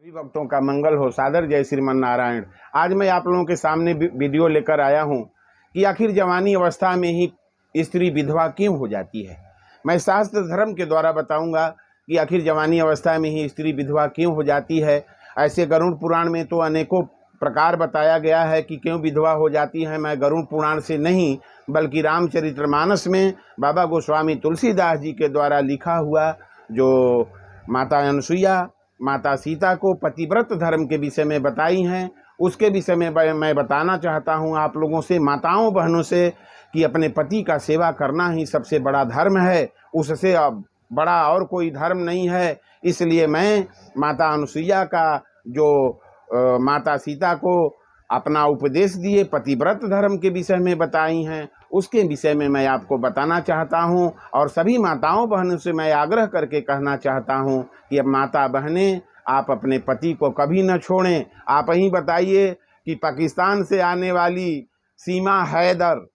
सभी भक्तों का मंगल हो। सादर जय श्रीमन नारायण। आज मैं आप लोगों के सामने वीडियो लेकर आया हूं कि आखिर जवानी अवस्था में ही स्त्री विधवा क्यों हो जाती है। मैं शास्त्र धर्म के द्वारा बताऊंगा कि आखिर जवानी अवस्था में ही स्त्री विधवा क्यों हो जाती है। ऐसे गरुड़ पुराण में तो अनेकों प्रकार बताया गया है कि क्यों विधवा हो जाती है। मैं गरुड़ पुराण से नहीं बल्कि रामचरितमानस में बाबा गोस्वामी तुलसीदास जी के द्वारा लिखा हुआ जो माता अनसुईया माता सीता को पतिव्रत धर्म के विषय में बताई हैं, उसके विषय में मैं बताना चाहता हूं आप लोगों से, माताओं बहनों से, कि अपने पति का सेवा करना ही सबसे बड़ा धर्म है। उससे अब बड़ा और कोई धर्म नहीं है। इसलिए मैं माता अनसुईया का जो माता सीता को अपना उपदेश दिए पतिव्रत धर्म के विषय में बताई हैं, उसके विषय में मैं आपको बताना चाहता हूं। और सभी माताओं बहनों से मैं आग्रह करके कहना चाहता हूं कि अब माता बहनें आप अपने पति को कभी न छोड़ें। आप ही बताइए कि पाकिस्तान से आने वाली सीमा हैदर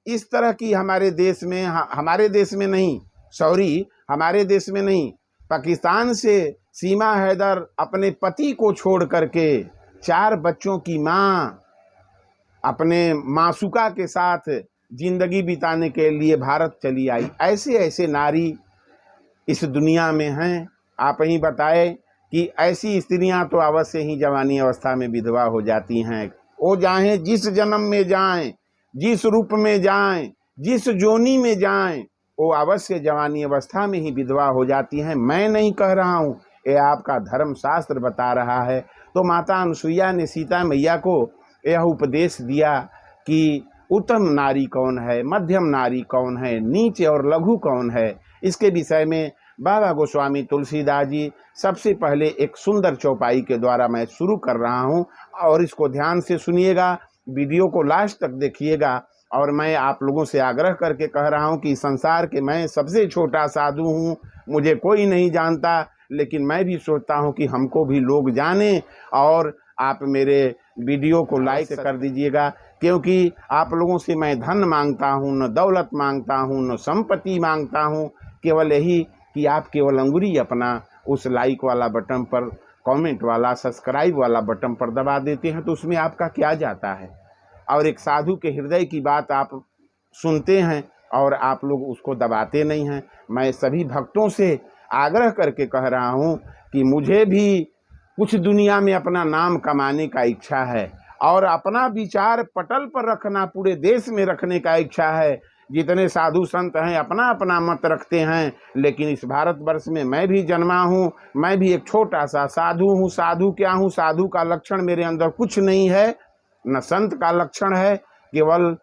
इस तरह की हमारे देश में नहीं, पाकिस्तान से सीमा हैदर अपने पति को छोड़ करके 4 बच्चों की माँ अपने मासूका के साथ जिंदगी बिताने के लिए भारत चली आई। ऐसे ऐसे नारी इस दुनिया में हैं। आप ही बताएं कि ऐसी स्त्रियां तो अवश्य ही जवानी अवस्था में विधवा हो जाती हैं। वो जाएं जिस जन्म में जाएं, जिस रूप में जाएं, जिस जोनी में जाएं, वो अवश्य जवानी अवस्था में ही विधवा हो जाती हैं। मैं नहीं कह रहा हूँ, ये आपका धर्म शास्त्र बता रहा है। तो माता अनसुईया ने सीता मैया को यह उपदेश दिया कि उत्तम नारी कौन है, मध्यम नारी कौन है, नीच और लघु कौन है। इसके विषय में बाबा गोस्वामी तुलसीदास जी सबसे पहले एक सुंदर चौपाई के द्वारा मैं शुरू कर रहा हूं, और इसको ध्यान से सुनिएगा, वीडियो को लास्ट तक देखिएगा। और मैं आप लोगों से आग्रह करके कह रहा हूं कि संसार के मैं सबसे छोटा साधु हूं, मुझे कोई नहीं जानता, लेकिन मैं भी सोचता हूं कि हमको भी लोग जाने। और आप मेरे वीडियो को लाइक कर दीजिएगा, क्योंकि आप लोगों से मैं धन मांगता हूं, न दौलत मांगता हूं, न संपत्ति मांगता हूं, केवल यही कि आप केवल अंगुली अपना उस लाइक वाला बटन पर, कमेंट वाला, सब्सक्राइब वाला बटन पर दबा देते हैं तो उसमें आपका क्या जाता है। और एक साधु के हृदय की बात आप सुनते हैं और आप लोग उसको दबाते नहीं हैं। मैं सभी भक्तों से आग्रह करके कह रहा हूं कि मुझे भी कुछ दुनिया में अपना नाम कमाने का इच्छा है और अपना विचार पटल पर रखना, पूरे देश में रखने का इच्छा है। जितने साधु संत हैं अपना अपना मत रखते हैं, लेकिन इस भारतवर्ष में मैं भी जन्मा हूँ, मैं भी एक छोटा सा साधु हूँ। साधु क्या हूँ? साधु का लक्षण मेरे अंदर कुछ नहीं है, न संत का लक्षण है। केवल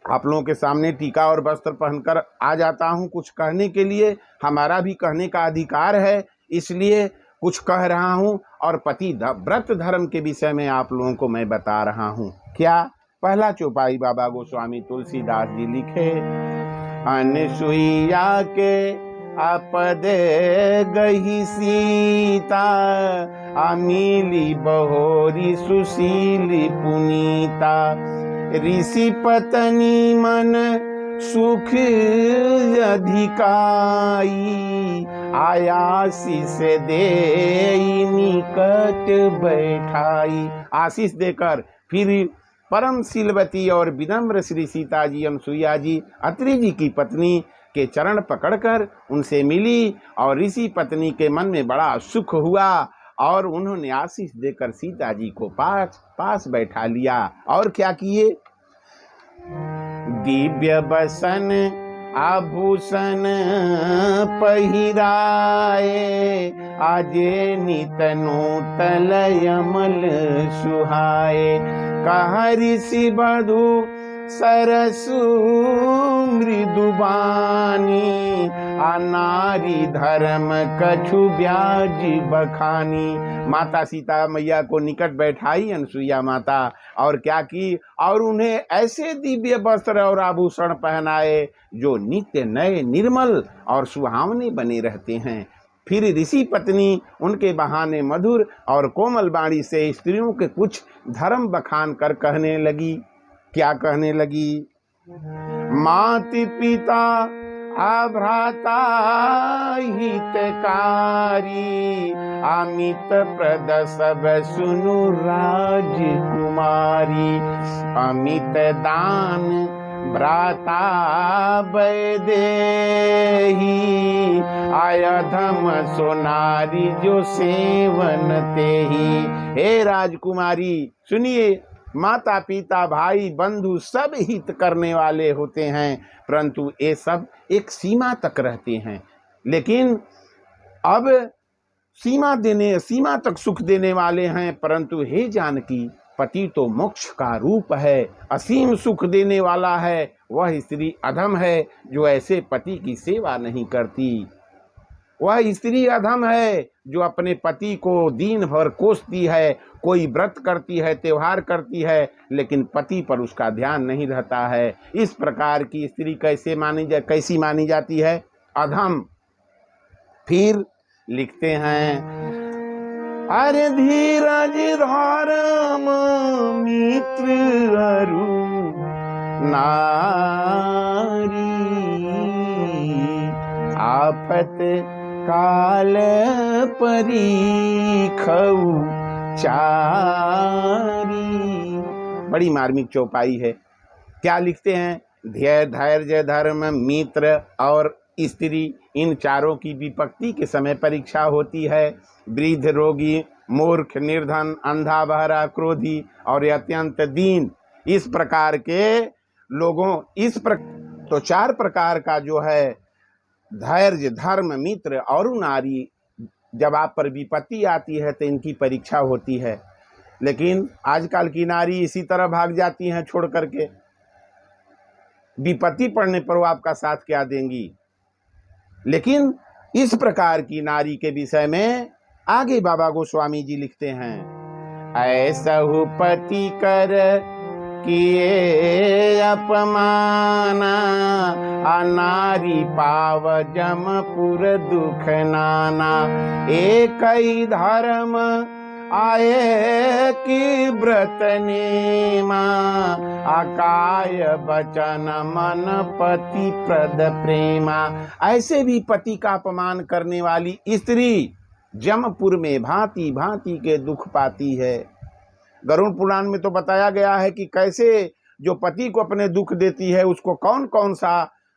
आप लोगों के सामने टीका और वस्त्र पहनकर आ जाता हूँ कुछ कहने के लिए। हमारा भी कहने का अधिकार है, इसलिए कुछ कह रहा हूँ। और पतिव्रत धर्म के विषय में आप लोगों को मैं बता रहा हूँ। क्या? पहला चौपाई बाबा गोस्वामी तुलसीदास जी लिखे, अनसुईया के आपदे गही सीता, अमीली बहोरी सुशीली पुनीता, ऋषि पत्नी मन सुख अधिकाई, आयासीस दे निकट बैठाई। आशीष देकर फिर परम शीलवती और विनम्र श्री सीता जी अनसुईया जी अत्रि जी की पत्नी के चरण पकड़कर उनसे मिली, और ऋषि पत्नी के मन में बड़ा सुख हुआ और उन्होंने आशीष देकर सीता जी को पास बैठा लिया। और क्या किए? दिव्य बसन आभूषण पहिराए, आजे नित नूतन यमल सुहाए, कहा ऋषि बधू सरसु मृदुबानी, नारी धर्म कछु ब्याज बखानी। माता सीता मैया को निकट बैठाई अनसुईया माता, और क्या की? और उन्हें ऐसे दिव्य वस्त्र और आभूषण पहनाए जो नित्य नए, निर्मल और सुहावने बने रहते हैं। फिर ऋषि पत्नी उनके बहाने मधुर और कोमल वाणी से स्त्रियों के कुछ धर्म बखान कर कहने लगी। क्या कहने लगी? मात पिता भ्राता हितकारी, अमित प्रद सब सुनु राजकुमारी। अमित दान भ्राता वैदेही, आयधम सोनारी जो सेवन तेही। हे राजकुमारी सुनिए, माता पिता भाई बंधु सब हित करने वाले होते हैं, परंतु ये सब एक सीमा तक रहते हैं। लेकिन अब सीमा तक सुख देने वाले हैं, परंतु हे जानकी, पति तो मोक्ष का रूप है, असीम सुख देने वाला है। वह स्त्री अधम है जो ऐसे पति की सेवा नहीं करती। वह स्त्री अधम है जो अपने पति को दिन भर कोसती है, कोई व्रत करती है, त्योहार करती है, लेकिन पति पर उसका ध्यान नहीं रहता है। इस प्रकार की स्त्री कैसी मानी जाती है? अधम। फिर लिखते हैं, अरे धीरज धर्म मित्र अरु नारी, आफत काल परीखऊ चारी। बड़ी मार्मिक चौपाई है। क्या लिखते हैं? धैर्य धर्म मित्र और स्त्री, इन चारों की विपत्ति के समय परीक्षा होती है। वृद्ध, रोगी, मूर्ख, निर्धन, अंधा, बहरा, क्रोधी और अत्यंत दीन, इस प्रकार के लोगों तो चार प्रकार का जो है धैर्य, धर्म, मित्र और नारी, जब आप पर विपत्ति आती है तो इनकी परीक्षा होती है। लेकिन आजकल की नारी इसी तरह भाग जाती हैं छोड़ करके। विपत्ति पड़ने पर वो आपका साथ क्या देंगी? लेकिन इस प्रकार की नारी के विषय में आगे बाबा गोस्वामी जी लिखते हैं, ऐसहु पति कर किए अपमाना, अनारी पाव जमपुर दुख नाना। एक ही धर्म आए कि व्रत नेमा, अकाय बचन मन पति प्रद प्रेमा। ऐसे भी पति का अपमान करने वाली स्त्री जमपुर में भांति भांति के दुख पाती है। गरुड़ पुराण में तो बताया गया है कि कैसे जो पति को अपने दुख देती है उसको कौन कौन सा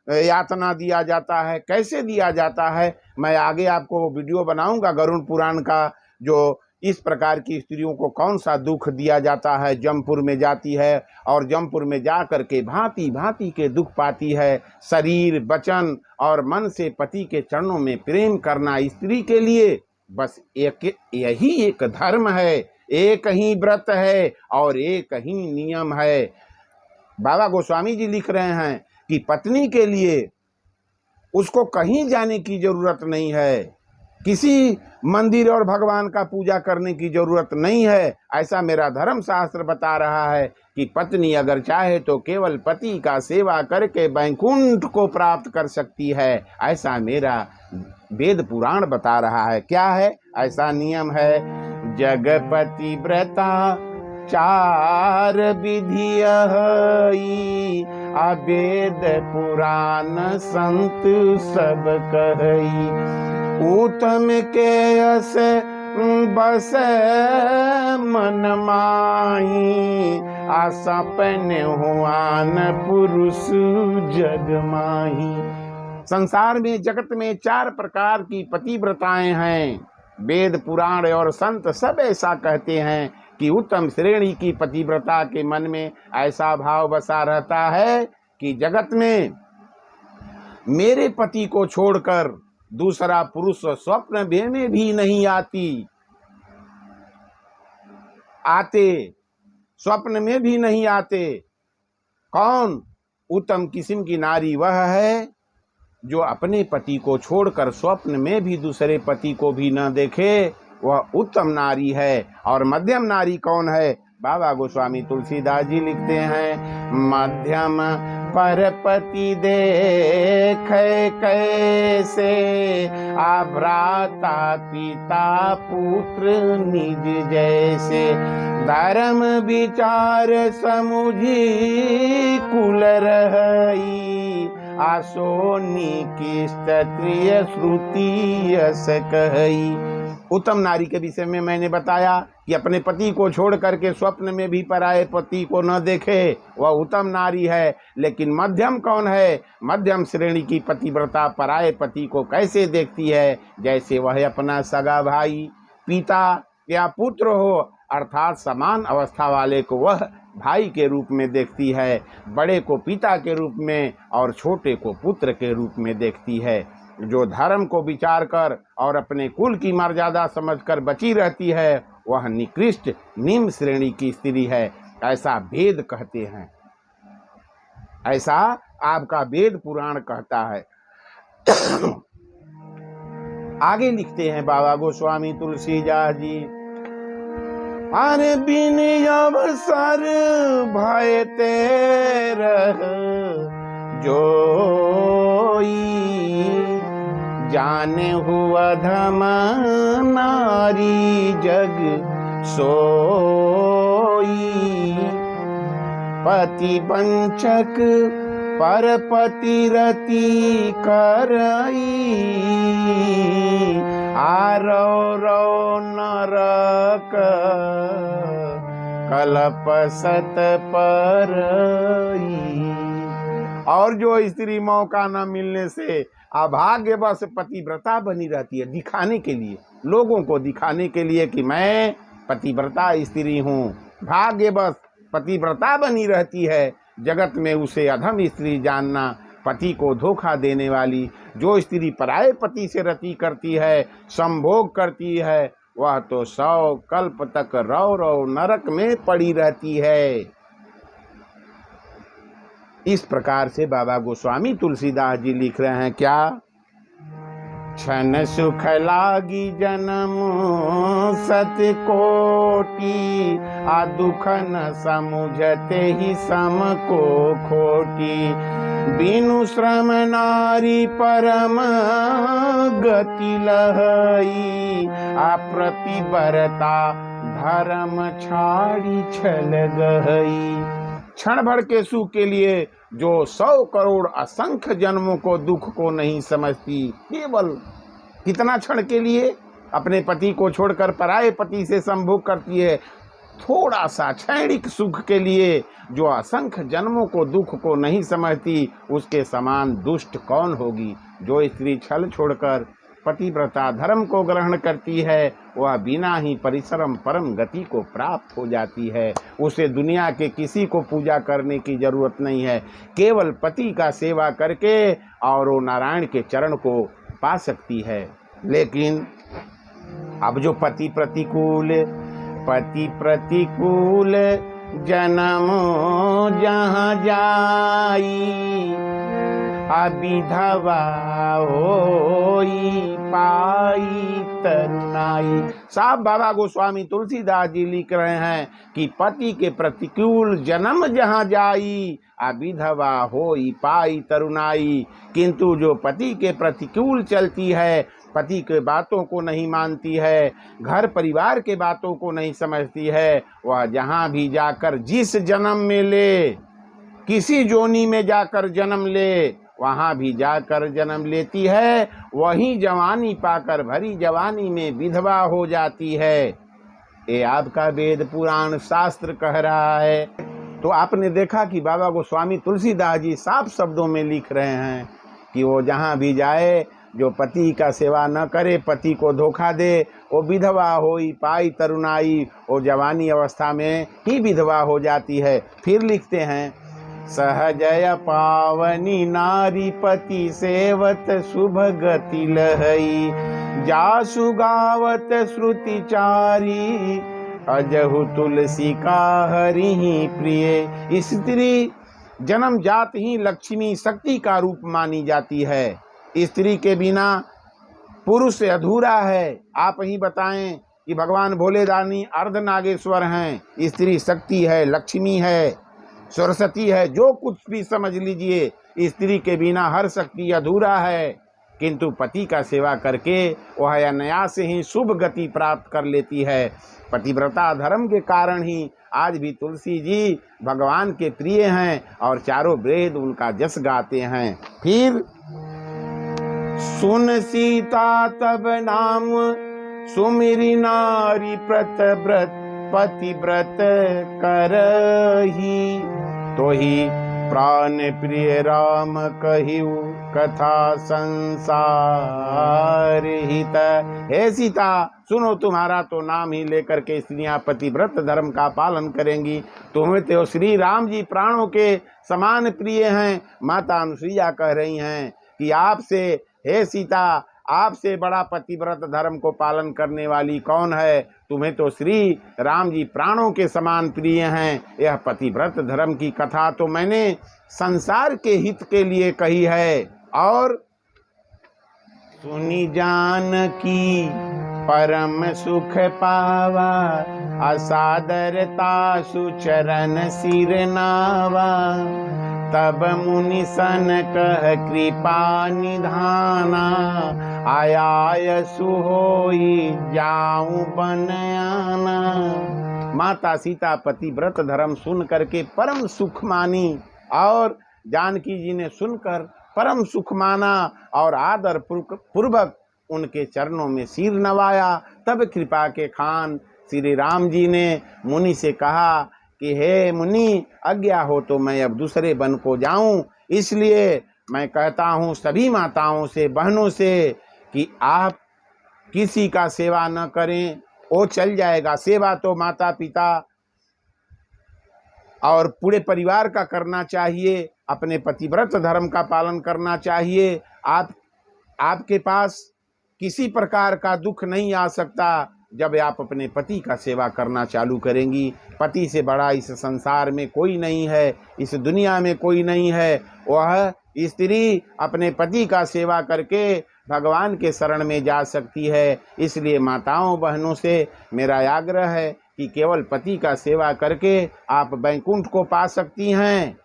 यातना दिया जाता है, कैसे दिया जाता है। मैं आगे आपको वीडियो बनाऊंगा गरुड़ पुराण का, जो इस प्रकार की स्त्रियों को कौन सा दुख दिया जाता है। जमपुर में जाती है और जमपुर में जा कर के भांति भांति के दुख पाती है। शरीर, वचन और मन से पति के चरणों में प्रेम करना स्त्री के लिए बस यही एक धर्म है, एक ही व्रत है और एक ही नियम है। बाबा गोस्वामी जी लिख रहे हैं कि पत्नी के लिए उसको कहीं जाने की जरूरत नहीं है, किसी मंदिर और भगवान का पूजा करने की जरूरत नहीं है। ऐसा मेरा धर्म शास्त्र बता रहा है कि पत्नी अगर चाहे तो केवल पति का सेवा करके वैकुंठ को प्राप्त कर सकती है। ऐसा मेरा वेद पुराण बता रहा है। क्या है? ऐसा नियम है, जगपति व्रता चार विधिय हई, वेद पुराण संत सब कहई। उत्तम के यस बस मन माही, सपन हुआन पुरुष जग माही। संसार में, जगत में चार प्रकार की पतिव्रताएं हैं। वेद, पुराण और संत सब ऐसा कहते हैं कि उत्तम श्रेणी की पतिव्रता के मन में ऐसा भाव बसा रहता है कि जगत में मेरे पति को छोड़कर दूसरा पुरुष स्वप्न में भी नहीं स्वप्न में भी नहीं आते। कौन? उत्तम किस्म की नारी वह है जो अपने पति को छोड़कर स्वप्न में भी दूसरे पति को भी न देखे, वह उत्तम नारी है। और मध्यम नारी कौन है? बाबा गोस्वामी तुलसीदास जी लिखते हैं, मध्यम परपति देखे कैसे, भ्राता पिता पुत्र निज जैसे। धर्म विचार समुझी कुल रही, आसोनी की क्षत्रिय श्रुति यस कहई। उत्तम नारी के विषय में मैंने बताया कि अपने पति को छोड़ करके स्वप्न में भी पराये पति को न देखे, वह उत्तम नारी है। लेकिन मध्यम कौन है? मध्यम श्रेणी की पतिव्रता पराये पति को कैसे देखती है? जैसे वह अपना सगा भाई, पिता या पुत्र हो, अर्थात समान अवस्था वाले को वह भाई के रूप में देखती है, बड़े को पिता के रूप में और छोटे को पुत्र के रूप में देखती है। जो धर्म को विचार कर और अपने कुल की मर्यादा समझकर बची रहती है, वह निकृष्ट निम्न श्रेणी की स्त्री है, ऐसा वेद कहते हैं, ऐसा आपका वेद पुराण कहता है। आगे लिखते हैं बाबा गोस्वामी तुलसीदास जी, अरे बिन अवसर भय तेरह जोई, जाने हुआ धम नारी जग सोई। पति वंचक पर पति रति करई, आरो रो नरक कलप सत परई। और जो स्त्री मौका न मिलने से अभाग्यवश पतिव्रता बनी रहती है, दिखाने के लिए, लोगों को दिखाने के लिए कि मैं पतिव्रता स्त्री हूँ, भाग्यवश पतिव्रता बनी रहती है, जगत में उसे अधम स्त्री जानना, पति को धोखा देने वाली। जो स्त्री पराये पति से रति करती है, संभोग करती है, वह तो 100 कल्प तक रौ रौ नरक में पड़ी रहती है। इस प्रकार से बाबा गोस्वामी तुलसीदास जी लिख रहे हैं क्या? क्षण सुख लागी जन्म सत कोटि, आ दुख न समुझते ही सम को खोटी। बिनु श्रम नारी परम गति लहई, आ प्रतिबरता धर्म छाड़ी छल गई। क्षण भर के सुख के लिए जो 100 करोड़ असंख्य जन्मों को दुख को नहीं समझती, केवल कितना क्षण के लिए अपने पति को छोड़कर पराये पति से संभोग करती है, थोड़ा सा क्षणिक सुख के लिए जो असंख्य जन्मों को दुख को नहीं समझती, उसके समान दुष्ट कौन होगी। जो स्त्री छल छोड़कर पतिव्रता धर्म को ग्रहण करती है, वह बिना ही परिश्रम परम गति को प्राप्त हो जाती है। उसे दुनिया के किसी को पूजा करने की जरूरत नहीं है, केवल पति का सेवा करके और वो नारायण के चरण को पा सकती है। लेकिन अब जो पति प्रतिकूल जन्म जहाँ जाई, अविधवा होई पाई तरुणाई। साहब बाबा गोस्वामी तुलसीदास जी लिख रहे हैं कि पति के प्रतिकूल जन्म जहाँ जाई, अविधवा होई पाई तरुणाई। किंतु जो पति के प्रतिकूल चलती है, पति के बातों को नहीं मानती है, घर परिवार के बातों को नहीं समझती है, वह जहाँ भी जाकर जिस जन्म में ले, किसी जोनी में जाकर जन्म ले, वहाँ भी जाकर जन्म लेती है, वहीं जवानी पाकर भरी जवानी में विधवा हो जाती है। ये आपका वेद पुराण शास्त्र कह रहा है। तो आपने देखा कि बाबा गोस्वामी तुलसीदास जी साफ शब्दों में लिख रहे हैं कि वो जहाँ भी जाए, जो पति का सेवा न करे, पति को धोखा दे, वो विधवा होई पाई तरुणाई, वो जवानी अवस्था में ही विधवा हो जाती है। फिर लिखते हैं, सहजय पावनी नारी पति सेवत शुभ गति लहई, जासु गावत श्रुति चारी, अजहु तुलसी का हरि प्रिय। स्त्री जन्म जात ही लक्ष्मी शक्ति का रूप मानी जाती है। स्त्री के बिना पुरुष अधूरा है। आप ही बताएं कि भगवान भोलेदानी अर्धनागेश्वर हैं, स्त्री शक्ति है, लक्ष्मी है, सरस्वती है, जो कुछ भी समझ लीजिए, स्त्री के बिना हर शक्ति अधूरा है। किंतु पति का सेवा करके वह अनायास ही शुभ गति प्राप्त कर लेती है। पतिव्रता धर्म के कारण ही आज भी तुलसी जी भगवान के प्रिय हैं और चारों वेद उनका जस गाते हैं। फिर सुन सीता तब नाम सुमिरी नारी प्रत व्रत पतिव्रत करही, तो ही प्राण प्रिय राम कहिउ कथा संसार हित। हे सीता सुनो, तुम्हारा तो नाम ही लेकर के स्त्रियां पतिव्रत धर्म का पालन करेंगी। तुम्हें तो श्री राम जी प्राणों के समान प्रिय हैं। माता अनुसुईया कह रही हैं कि आपसे, हे सीता, आपसे बड़ा पतिव्रत धर्म को पालन करने वाली कौन है? तुम्हें तो श्री राम जी प्राणों के समान प्रिय हैं। यह पतिव्रत धर्म की कथा तो मैंने संसार के हित के लिए कही है। और सुनी जानकी परम सुख पावा, असादरता सुचरण सिर नावा। तब मुनि सन कह कृपा निधाना, आया सुहोई जाऊं बन आना। माता सीता पतिव्रत धर्म सुन करके परम सुख मानी और जानकी जी ने सुनकर परम सुख माना और आदर पूर्वक उनके चरणों में सिर नवाया। तब कृपा के खान श्री राम जी ने मुनि से कहा कि हे मुनि, आज्ञा हो तो मैं अब दूसरे वन को जाऊं। इसलिए मैं कहता हूं सभी माताओं से, बहनों से कि आप किसी का सेवा न करें, वो चल जाएगा। सेवा तो माता पिता और पूरे परिवार का करना चाहिए। अपने पतिव्रत धर्म का पालन करना चाहिए। आपके पास किसी प्रकार का दुख नहीं आ सकता जब आप अपने पति का सेवा करना चालू करेंगी। पति से बड़ा इस संसार में कोई नहीं है, इस दुनिया में कोई नहीं है। वह स्त्री अपने पति का सेवा करके भगवान के शरण में जा सकती है। इसलिए माताओं बहनों से मेरा आग्रह है कि केवल पति का सेवा करके आप वैकुंठ को पा सकती हैं।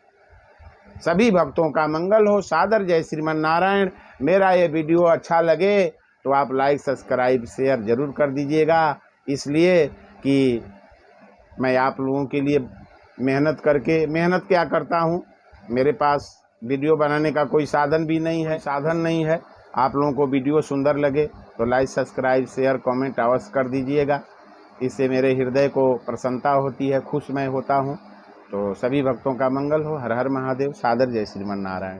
सभी भक्तों का मंगल हो। सादर जय श्रीमन नारायण। मेरा ये वीडियो अच्छा लगे तो आप लाइक, सब्सक्राइब, शेयर जरूर कर दीजिएगा, इसलिए कि मैं आप लोगों के लिए मेहनत क्या करता हूँ। मेरे पास वीडियो बनाने का कोई साधन नहीं है। आप लोगों को वीडियो सुंदर लगे तो लाइक, सब्सक्राइब, शेयर, कमेंट अवश्य कर दीजिएगा। इससे मेरे हृदय को प्रसन्नता होती है, खुश मैं होता हूँ। तो सभी भक्तों का मंगल हो। हर हर महादेव। सादर जय श्रीमन नारायण।